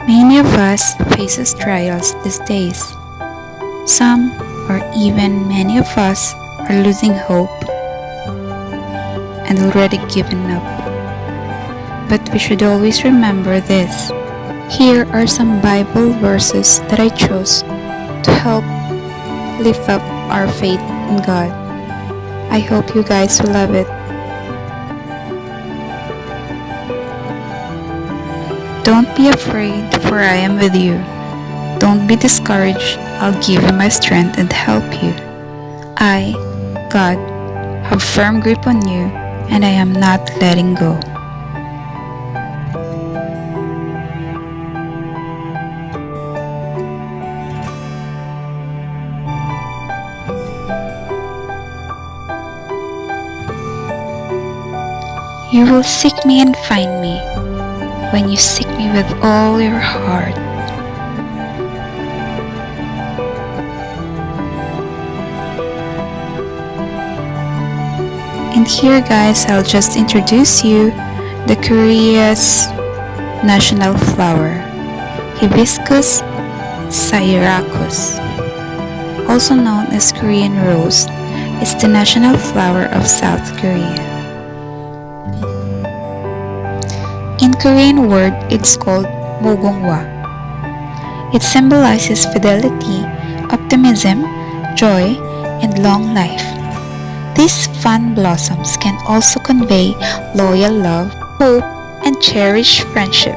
Many of us faces trials these days. Some, or even many of us, are losing hope and already given up. But we should always remember this. Here are some Bible verses that I chose to help lift up our faith in God. I hope you guys will love it. Don't be afraid, for I am with you. Don't be discouraged, I'll give you my strength and help you. I, God, have firm grip on you, and I am not letting go. You will seek me and find me when you seek me with all your heart. And here guys, I'll just introduce you the Korea's national flower, Hibiscus syriacus, also known as Korean rose, is the national flower of South Korea. In Korean word, it's called 무궁화. It symbolizes fidelity, optimism, joy, and long life. These fun blossoms can also convey loyal love, hope, and cherished friendship.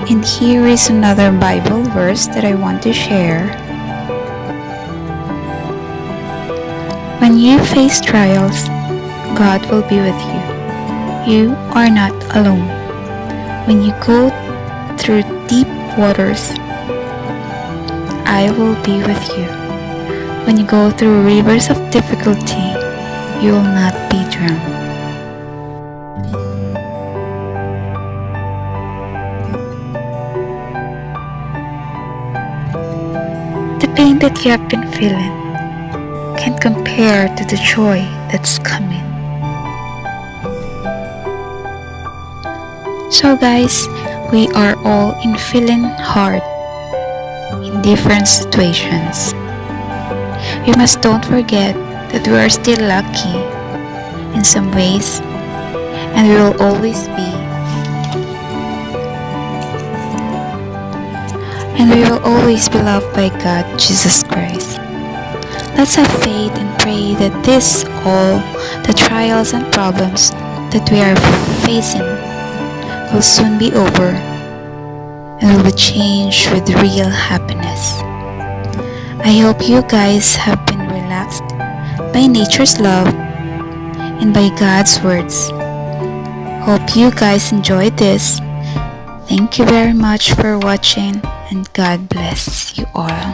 And here is another Bible verse that I want to share. When you face trials, God will be with you. You are not alone. When you go through deep waters, I will be with you. When you go through rivers of difficulty, you will not be drowned. pain that you have been feeling can't compare to the joy that's coming. So guys, we are all in feeling hard in different situations. We must don't forget that we are still lucky in some ways, and we will always be loved by God, Jesus Christ. Let's have faith and pray that all the trials and problems that we are facing will soon be over and will be changed with real happiness. I hope you guys have been relaxed by nature's love and by God's words. Hope you guys enjoyed this. Thank you very much for watching, and God bless you all.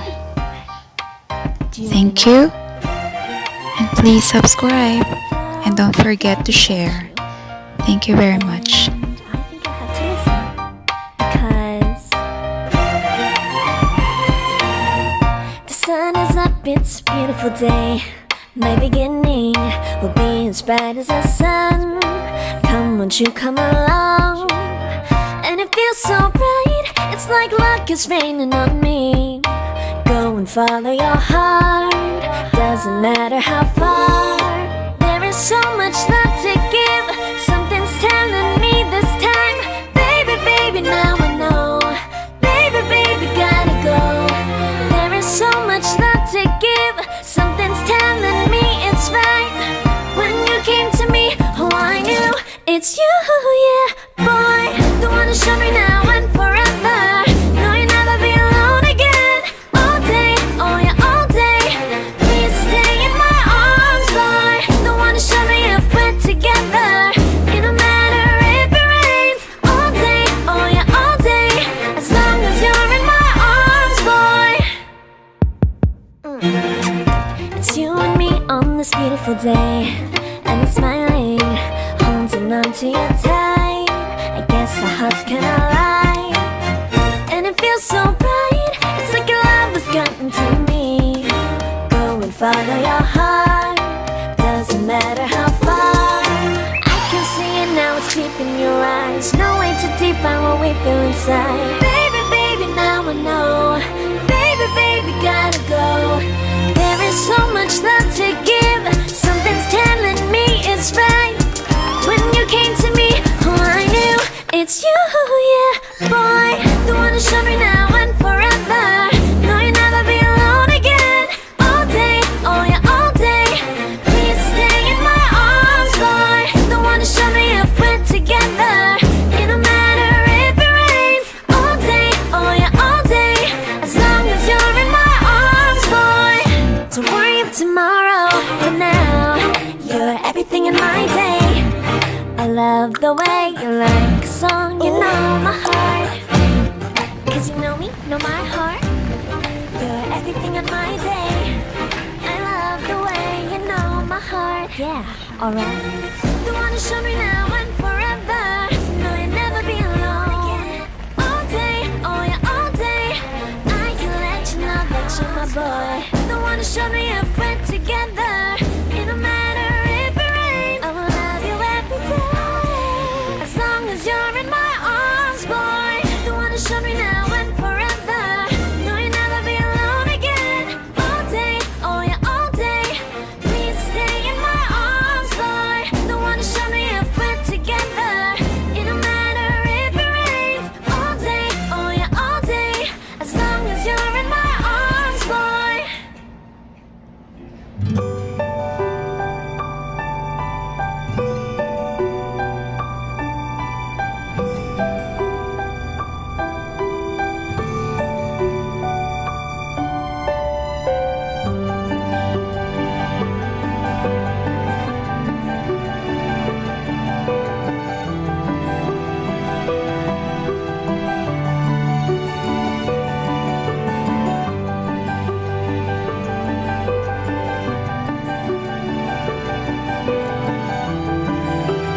Thank you, and please subscribe and don't forget to share. Thank you very much. I think I have to listen because the sun is up, it's a beautiful day. My beginning will be as bright as the sun. Come, won't you come along? And it feels so bright, it's like luck is raining on me. Go and follow your heart, doesn't matter how far. There is so much love to give, something's telling me this time. Baby, baby, now I know. Baby, baby, gotta go. There is so much love to give, something's telling me it's right. When you came to me, oh I knew it's you, yeah, boy. The one to show me now and forever. No, you'll never be alone again. All day, oh yeah, all day. Please stay in my arms, boy. The one to show me if we're together. It don't matter if it rains. All day, oh yeah, all day. As long as you're in my arms, boy. It's you and me on this beautiful day, and it's smiling, holding on to you tight. I guess our hearts can align, and it feels so bright. It's like your love has gotten to me. Go and follow your heart, doesn't matter how far. I can see it now, it's deep in your eyes. No way to define what we feel inside. Baby, baby, now I know. Baby, baby, gotta go. There is so much love to give, something's telling me it's right. When you came to me, oh I knew it's you, yeah, boy. The one to show me now and forever. No, you'll never be alone again. All day, oh yeah, all day. Please stay in my arms, boy. The one to show me if we're together. It don't matter if it rains. All day, oh yeah, all day. As long as you're in my arms, boy. Don't worry of tomorrow, for now you're everything in my day. I love the way you like a song, you know my heart. Cause you know me, know my heart. You're everything in my day. I love the way you know my heart. Yeah, alright. The one to show me now and forever. No, you'll never be alone. All day, oh yeah, all day. I can let you know that you're my boy. The one to show me if